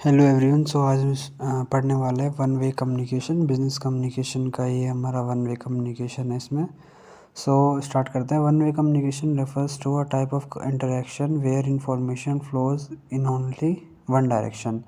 Hello everyone. सो आज हम पढ़ने वाले हैं one way communication. Business communication का ये हमारा वन वे कम्युनिकेशन है इसमें। स्टार्ट करते हैं। One way communication refers to a type of interaction where information flows in only one direction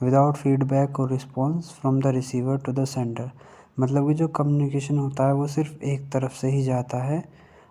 without feedback और response from the receiver to the sender. मतलब कि जो कम्युनिकेशन होता है वो सिर्फ एक तरफ से ही जाता है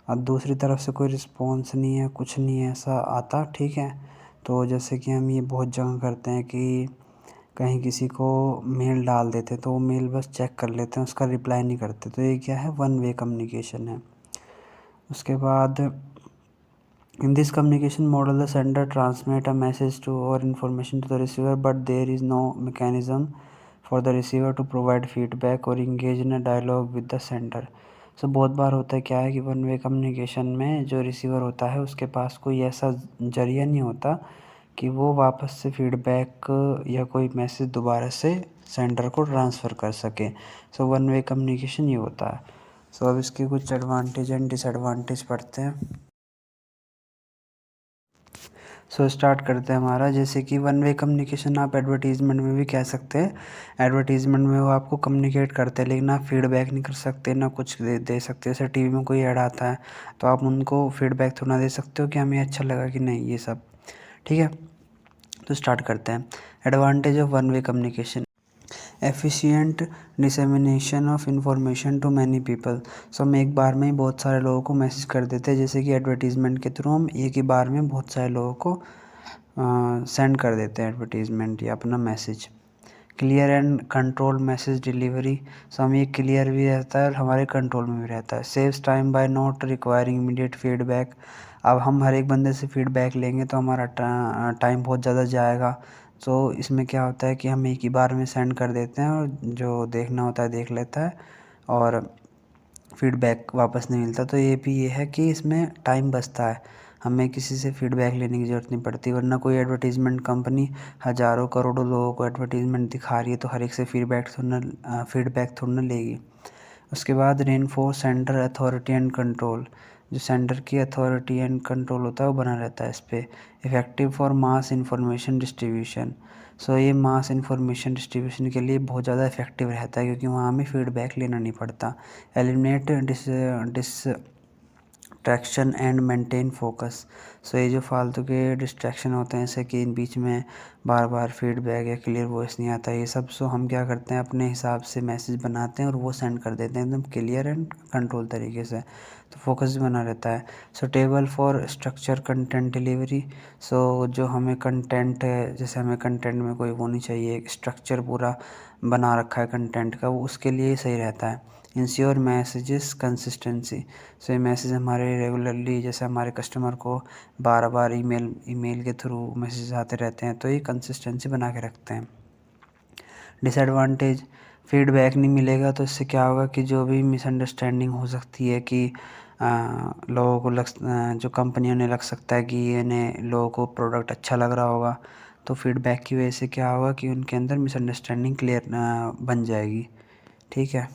और दूसरी तरफ से कोई रिस्पॉन्स नहीं है, कुछ नहीं है ऐसा आता। ठीक है, तो जैसे कि हम ये बहुत जगह करते हैं कि कहीं किसी को मेल डाल देते तो वो मेल बस चेक कर लेते हैं, उसका रिप्लाई नहीं करते। तो ये क्या है, वन वे कम्युनिकेशन है। उसके बाद in this communication model the sender transmit a message to और information to the receiver but there is no mechanism for the receiver to provide feedback और engage in a dialogue with the sender. So बहुत बार होता है क्या है कि one way communication में जो रिसीवर होता है उसके पास कोई ऐसा जरिया नहीं होता कि वो वापस से फीडबैक या कोई मैसेज दोबारा से सेंडर को ट्रांसफ़र कर सके। सो वन वे कम्युनिकेशन ये होता है। अब इसके कुछ एडवांटेज एंड डिसएडवांटेज पढ़ते हैं। स्टार्ट करते हैं हमारा। जैसे कि वन वे कम्युनिकेशन आप एडवर्टीज़मेंट में भी कह सकते हैं। एडवर्टीज़मेंट में वो आपको कम्युनिकेट करते हैं लेकिन आप फीडबैक नहीं कर सकते, ना कुछ दे सकते। जैसे टीवी में कोई ऐड आता है तो आप उनको फीडबैक थोड़ा दे सकते हो कि हमें अच्छा लगा कि नहीं, ये सब। ठीक है, तो स्टार्ट करते हैं। Advantage of one way communication: efficient dissemination of information to many people. हम एक बार में ही बहुत सारे लोगों को मैसेज कर देते हैं। जैसे कि एडवर्टीज़मेंट के थ्रू हम एक ही बार में बहुत सारे लोगों को सेंड कर देते हैं एडवर्टीज़मेंट या अपना message. Clear and control message delivery. हम ये क्लियर भी रहता है और हमारे कंट्रोल में भी रहता है। Saves time by not requiring immediate feedback. अब हम हर एक बंदे से फीडबैक लेंगे तो हमारा टाइम बहुत ज़्यादा जाएगा। तो इसमें क्या होता है कि हम एक ही बार में सेंड कर देते हैं और जो देखना होता है देख लेता है और फीडबैक वापस नहीं मिलता। तो ये भी ये है कि इसमें टाइम बचता है, हमें किसी से फीडबैक लेने की ज़रूरत नहीं पड़ती। वरना कोई एडवर्टीज़मेंट कंपनी हज़ारों करोड़ों लोगों को एडवर्टीज़मेंट दिखा रही है तो हर एक से फीडबैक थोड़ा ना लेगी। उसके बाद reinforce centre authority and control. जो सेंटर की अथॉरिटी एंड कंट्रोल होता है वो बना रहता है इस पर। Effective for mass information distribution. ये मास इंफॉर्मेशन डिस्ट्रीब्यूशन के लिए बहुत ज़्यादा इफेक्टिव रहता है क्योंकि वहाँ हमें फीडबैक लेना नहीं पड़ता। Eliminate distraction and maintain focus. ये जो फालतू के डिस्ट्रैक्शन होते हैं जैसे कि इन बीच में बार बार फीडबैक या क्लियर वॉइस नहीं आता, ये सब हम क्या करते हैं अपने हिसाब से मैसेज बनाते हैं और वो सेंड कर देते हैं एकदम क्लियर एंड कंट्रोल तरीके से। तो फोकस भी बना रहता है। Table for structure content delivery. जो हमें कंटेंट है, जैसे हमें कंटेंट में कोई वो नहीं चाहिए, एक स्ट्रक्चर पूरा बना रखा है कंटेंट का, वो उसके लिए सही रहता है। Ensure messages consistency. ये मैसेज हमारे रेगुलरली, जैसे हमारे कस्टमर को बार बार ईमेल के थ्रू मैसेज आते रहते हैं तो ये कंसिस्टेंसी बना के रखते हैं। डिसएडवांटेज: फीडबैक नहीं मिलेगा तो इससे क्या होगा कि जो भी मिसअंडरस्टैंडिंग हो सकती है कि लोगों को जो कंपनियों ने लग सकता है कि इन्हें लोगों को प्रोडक्ट अच्छा लग रहा होगा, तो फीडबैक की वजह से क्या होगा कि उनके अंदर मिसअंडरस्टैंडिंग क्लियर बन जाएगी। ठीक है,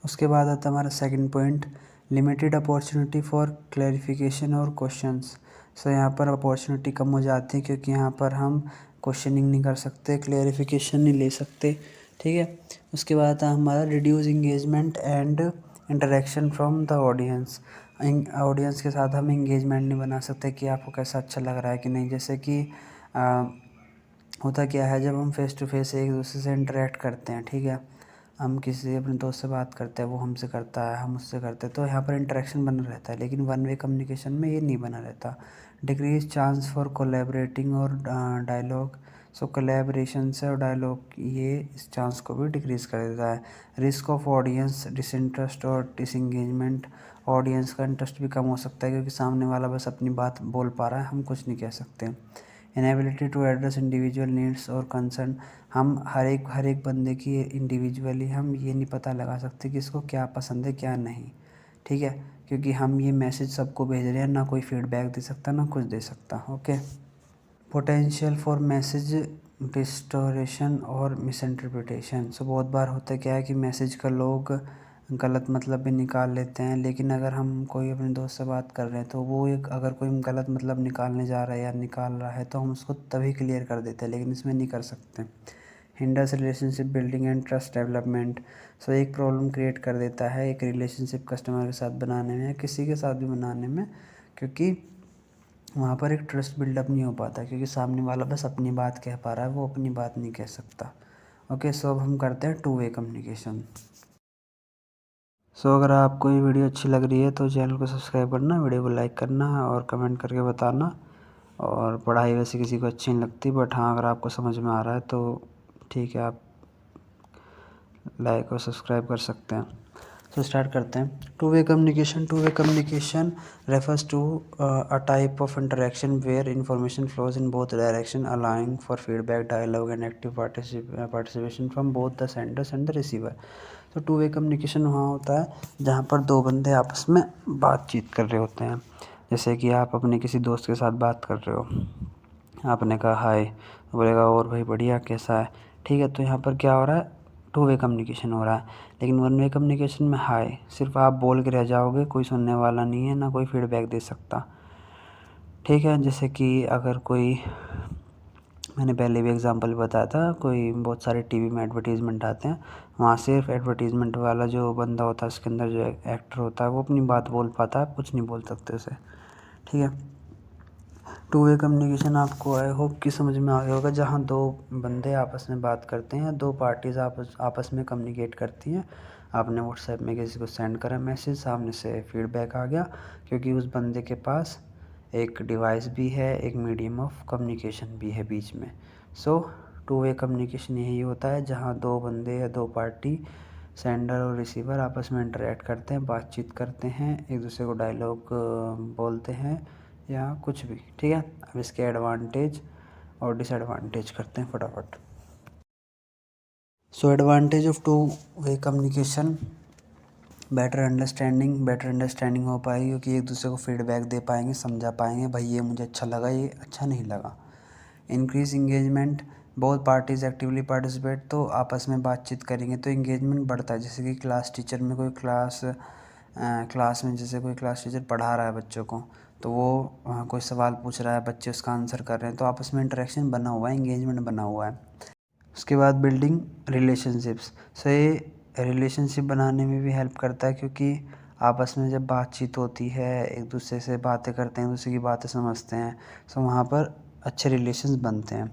उसके बाद आता है हमारा second point, limited opportunity for clarification और क्वेश्चंस। यहाँ पर अपॉर्चुनिटी कम हो जाती है क्योंकि यहाँ पर हम क्वेश्चनिंग नहीं कर सकते, क्लैरिफिकेशन नहीं ले सकते। ठीक है, उसके बाद आता है हमारा reduce engagement and interaction from the audience. Audience के साथ हम इंगेजमेंट नहीं बना सकते कि आपको कैसा अच्छा लग रहा है कि नहीं। जैसे कि होता क्या है, जब हम फेस टू फेस एक दूसरे से इंटरेक्ट करते हैं, ठीक है, हम किसी अपने दोस्त से बात करते हैं, वो हमसे करता है, हम उससे करते हैं, तो यहाँ पर इंटरेक्शन बना रहता है। लेकिन वन वे कम्युनिकेशन में ये नहीं बना रहता। डिक्रीज चांस फॉर कोलैबोरेटिंग और डायलॉग। कोलैबोरेशन से और डायलॉग ये इस चांस को भी डिक्रीज़ कर देता है। रिस्क ऑफ ऑडियंस डिसइंटरेस्ट और डिसंगेजमेंट। ऑडियंस का इंटरेस्ट भी कम हो सकता है क्योंकि सामने वाला बस अपनी बात बोल पा रहा है, हम कुछ नहीं कह सकते। Inability to address individual needs और कंसर्न। हम हर एक बंदे की इंडिविजुअली हम ये नहीं पता लगा सकते कि इसको क्या पसंद है क्या नहीं। ठीक है, क्योंकि हम ये मैसेज सबको भेज रहे हैं, ना कोई फीडबैक दे सकता ना कुछ दे सकता। Okay, potential for message distortion और मिस इंटरप्रिटेशन। बहुत बार होता क्या है कि मैसेज का लोग गलत मतलब भी निकाल लेते हैं। लेकिन अगर हम कोई अपने दोस्त से बात कर रहे हैं तो वो एक अगर कोई गलत मतलब निकालने जा रहा है या निकाल रहा है तो हम उसको तभी क्लियर कर देते हैं, लेकिन इसमें नहीं कर सकते। Hinders relationship building and trust development. So एक प्रॉब्लम क्रिएट कर देता है एक रिलेशनशिप कस्टमर के साथ बनाने में या किसी के साथ भी बनाने में, क्योंकि वहाँ पर एक ट्रस्ट बिल्डअप नहीं हो पाता, क्योंकि सामने वाला बस अपनी बात कह पा रहा है, वो अपनी बात नहीं कह सकता। ओके, सो अब हम करते हैं टू वे कम्युनिकेशन। सो अगर आपको ये वीडियो अच्छी लग रही है तो चैनल को सब्सक्राइब करना, वीडियो को लाइक करना और कमेंट करके बताना। और पढ़ाई वैसे किसी को अच्छी नहीं लगती, बट हाँ अगर आपको समझ में आ रहा है तो ठीक है, आप लाइक और सब्सक्राइब कर सकते हैं। तो स्टार्ट करते हैं। Two way communication refers to a type of interaction where information flows in both direction allowing for feedback dialogue and active participation from both the senders and the receiver. तो two way communication वहाँ होता है जहाँ पर दो बंदे आपस में बातचीत कर रहे होते हैं। जैसे कि आप अपने किसी दोस्त के साथ बात कर रहे हो, आपने कहा हाय, बोलेगा और भाई बढ़िया कैसा है, ठीक है। तो यहाँ पर क्या हो रहा है, टू वे कम्युनिकेशन हो रहा है। लेकिन वन वे कम्युनिकेशन में हाय सिर्फ आप बोल के रह जाओगे, कोई सुनने वाला नहीं है, ना कोई फीडबैक दे सकता, ठीक है। जैसे कि अगर कोई, मैंने पहले भी एग्जांपल बताया था, कोई बहुत सारे टीवी में एडवर्टीज़मेंट आते हैं, वहाँ सिर्फ एडवर्टीज़मेंट वाला जो बंदा होता है उसके अंदर जो एक्टर होता है वो अपनी बात बोल पाता है, आप कुछ नहीं बोल सकते उसे, ठीक है। टू वे कम्युनिकेशन आपको आई होप कि समझ में आ गया होगा, जहाँ दो बंदे आपस में बात करते हैं, दो पार्टीज़ आपस में कम्युनिकेट करती हैं। आपने व्हाट्सएप में किसी को सेंड करा मैसेज, सामने से फीडबैक आ गया, क्योंकि उस बंदे के पास एक डिवाइस भी है, एक मीडियम ऑफ कम्युनिकेशन भी है बीच में। सो टू वे कम्युनिकेशन यही होता है जहाँ दो बंदे या दो पार्टी, सेंडर और रिसीवर आपस में इंटरेक्ट करते हैं, बातचीत करते हैं, एक दूसरे को डायलॉग बोलते हैं या कुछ भी, ठीक है। अब इसके एडवांटेज और डिसएडवांटेज करते हैं फटाफट। So advantage of two way communication, better understanding हो पाएगी, क्योंकि एक दूसरे को फीडबैक दे पाएंगे, समझा पाएंगे भाई ये मुझे अच्छा लगा, ये अच्छा नहीं लगा। Increase engagement, both parties actively participate, तो आपस में बातचीत करेंगे तो इंगेजमेंट बढ़ता है। जैसे कि क्लास टीचर में कोई क्लास में जैसे कोई क्लास टीचर पढ़ा रहा है बच्चों को, तो वो कोई सवाल पूछ रहा है, बच्चे उसका आंसर कर रहे हैं, तो आपस में इंटरेक्शन बना हुआ है, इंगेजमेंट बना हुआ है। उसके बाद बिल्डिंग रिलेशनशिप्स, सो ये रिलेशनशिप बनाने में भी हेल्प करता है, क्योंकि आपस में जब बातचीत होती है, एक दूसरे से बातें करते हैं, एक दूसरे की बातें समझते हैं, सो वहाँ पर अच्छे रिलेशंस बनते हैं।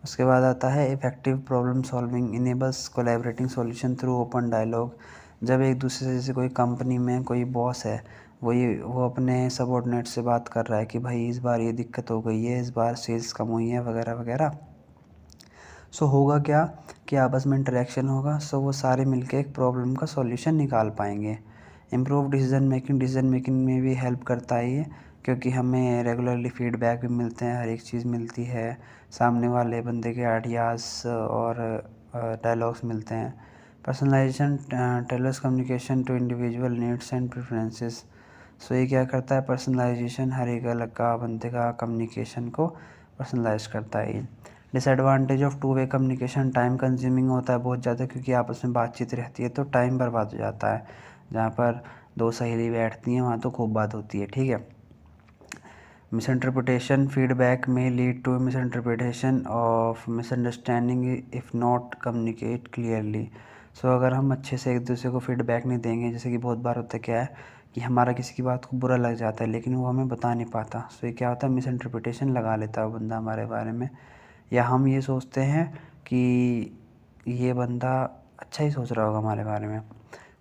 उसके बाद आता है effective problem solving enables collaborating solution through open dialogue. जब एक दूसरे से, जैसे कोई कंपनी में कोई बॉस है, वो अपने सबऑर्डिनेट से बात कर रहा है कि भाई इस बार ये दिक्कत हो गई है, इस बार सेल्स कम हुई है वगैरह वगैरह। सो होगा क्या कि आपस में इंटरेक्शन होगा, सो वो सारे मिलके एक प्रॉब्लम का सॉल्यूशन निकाल पाएंगे। इम्प्रूव डिसीजन मेकिंग में भी हेल्प करता है ये, क्योंकि हमें रेगुलरली फीडबैक भी मिलते हैं, हर एक चीज़ मिलती है, सामने वाले बंदे के आइडियाज़ और डायलॉग्स मिलते हैं। Personalisation tailors communication to individual needs and preferences. So ये क्या करता है, पर्सनलाइजेशन हर एक अलग का बंदे का कम्युनिकेशन को पर्सनलाइज करता है ये। Disadvantage of two way communication, time consuming होता है बहुत ज़्यादा, क्योंकि आपस में बातचीत रहती है तो टाइम बर्बाद हो जाता है। जहाँ पर दो सहेली बैठती हैं वहाँ तो खूब बात होती है, ठीक है। मिसइंटरप्रिटेशन, फीडबैक में lead to misinterpretation of misunderstanding if not communicate clearly. So अगर हम अच्छे से एक दूसरे को फीडबैक नहीं देंगे, जैसे कि बहुत बार होता है क्या है कि हमारा किसी की बात को बुरा लग जाता है लेकिन वो हमें बता नहीं पाता, सो ये क्या होता है, मिसइंटरप्रिटेशन लगा लेता है वो बंदा हमारे बारे में, या हम ये सोचते हैं कि ये बंदा अच्छा ही सोच रहा होगा हमारे बारे में।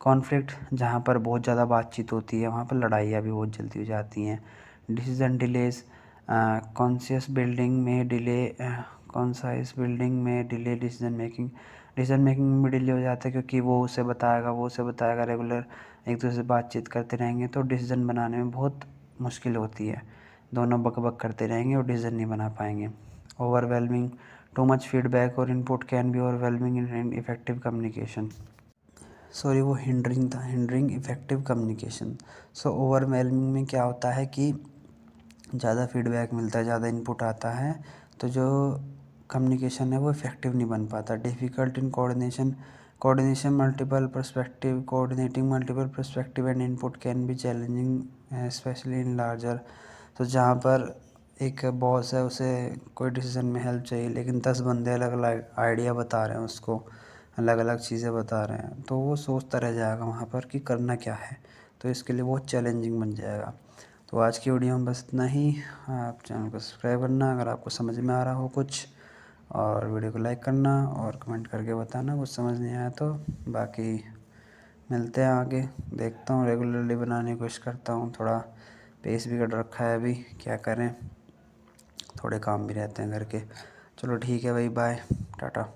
कॉन्फ्लिक्ट, जहाँ पर बहुत ज़्यादा बातचीत होती है वहाँ पर लड़ाइयाँ भी बहुत जल्दी हो जाती हैं। डिसीजन डिलेज, कॉन्शियस बिल्डिंग में डिले कॉन्साइज बिल्डिंग में डिले डिसीजन मेकिंग में भी डिले हो जाता है, क्योंकि वो उसे बताएगा रेगुलर एक दूसरे से बातचीत करते रहेंगे तो डिसीजन बनाने में बहुत मुश्किल होती है, दोनों बक बक करते रहेंगे और डिसीजन नहीं बना पाएंगे। ओवरवेलमिंग, टू मच फीडबैक और input can be overwhelming in effective communication. Sorry, वो हिंडरिंग था, हिंडरिंग इफेक्टिव कम्युनिकेशन। सो ओवरवेलमिंग में क्या होता है कि ज़्यादा फीडबैक मिलता है, ज़्यादा इनपुट आता है, तो जो कम्युनिकेशन है वो इफ़ेक्टिव नहीं बन पाता। Difficult in coordination, Coordinating multiple perspective and input can be challenging, especially in larger। तो जहाँ पर एक बॉस है, उसे कोई डिसीजन में हेल्प चाहिए, लेकिन 10 बंदे अलग अलग आइडिया बता रहे हैं उसको, अलग अलग चीज़ें बता रहे हैं, तो वो सोचता रह जाएगा वहाँ पर कि करना क्या है। तो इसके लिए बहुत चैलेंजिंग बन जाएगा। तो आज की वीडियो में बस इतना ही। आप चैनल को सब्सक्राइब करना अगर आपको समझ में आ रहा हो कुछ, और वीडियो को लाइक करना और कमेंट करके बताना कुछ समझ नहीं आया तो। बाकी मिलते हैं आगे, देखता हूँ रेगुलरली बनाने की कोशिश करता हूँ। थोड़ा पेस भी कट रखा है अभी, क्या करें, थोड़े काम भी रहते हैं घर के। चलो ठीक है भाई, बाय, टाटा।